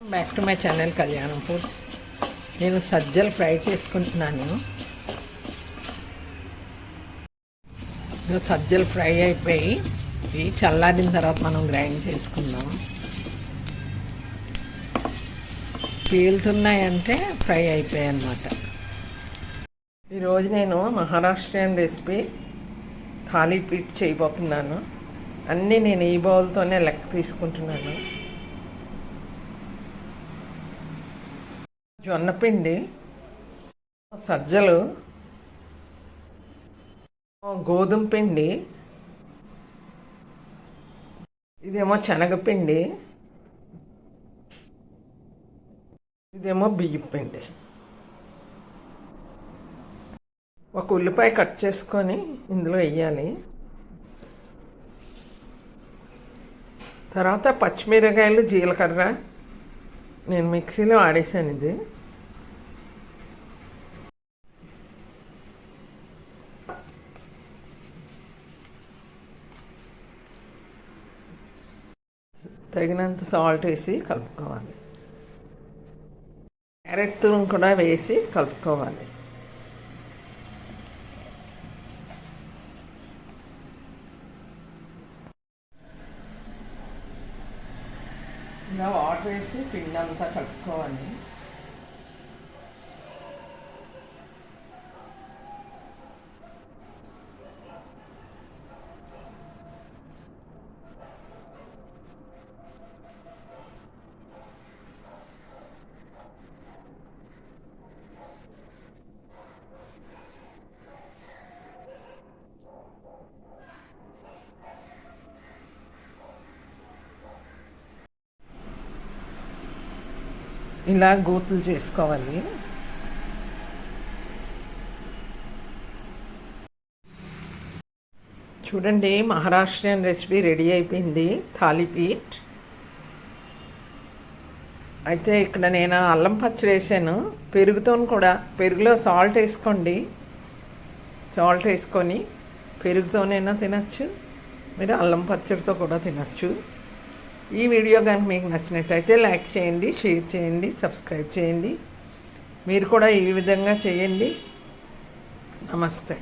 Back to my channel కళ్యాణం food. నేను సజ్జలు ఫ్రై చేసుకుంటున్నాను. సజ్జలు ఫ్రై అయిపోయి ఇవి చల్లారిన తర్వాత మనం గ్రైండ్ చేసుకుందాం. పీలుతున్నాయంటే ఫ్రై అయిపోయాయి అన్నమాట. ఈరోజు నేను మహారాష్ట్రియన్ రెసిపీ థాలీపీట్ చేయబోతున్నాను. అన్నీ నేను ఈ బౌల్తోనే లెక్క తీసుకుంటున్నాను. జొన్నపిండి, సజ్జలు, గోధుమ పిండి, ఇదేమో శనగపిండి, ఇదేమో బియ్యం పిండి. ఒక ఉల్లిపాయ కట్ చేసుకొని ఇందులో వేయాలి. తర్వాత పచ్చిమిరకాయలు, జీలకర్ర నేను మిక్సీలో ఆడేసాను. ఇది తగినంత సాల్ట్ వేసి కలుపుకోవాలి. క్యారెట్ తురుము కూడా వేసి కలుపుకోవాలి. ఇలా వాటర్ వేసి పిండి అంతా కలుపుకోవాలి. ఇలా గోతులు చేసుకోవాలి. చూడండి, మహారాష్ట్రియన్ రెసిపీ రెడీ అయిపోయింది, థాలీపీట్. అయితే ఇక్కడ నేను అల్లం పచ్చడి వేసాను. పెరుగుతో కూడా, పెరుగులో సాల్ట్ వేసుకోండి. సాల్ట్ వేసుకొని పెరుగుతోనైనా తినచ్చు, మీరు అల్లం పచ్చడితో కూడా తినచ్చు. ఈ వీడియో కనుక మీకు నచ్చినట్టయితే లైక్ చేయండి, షేర్ చేయండి, సబ్స్క్రైబ్ చేయండి. మీరు కూడా ఈ విధంగా చేయండి. నమస్తే.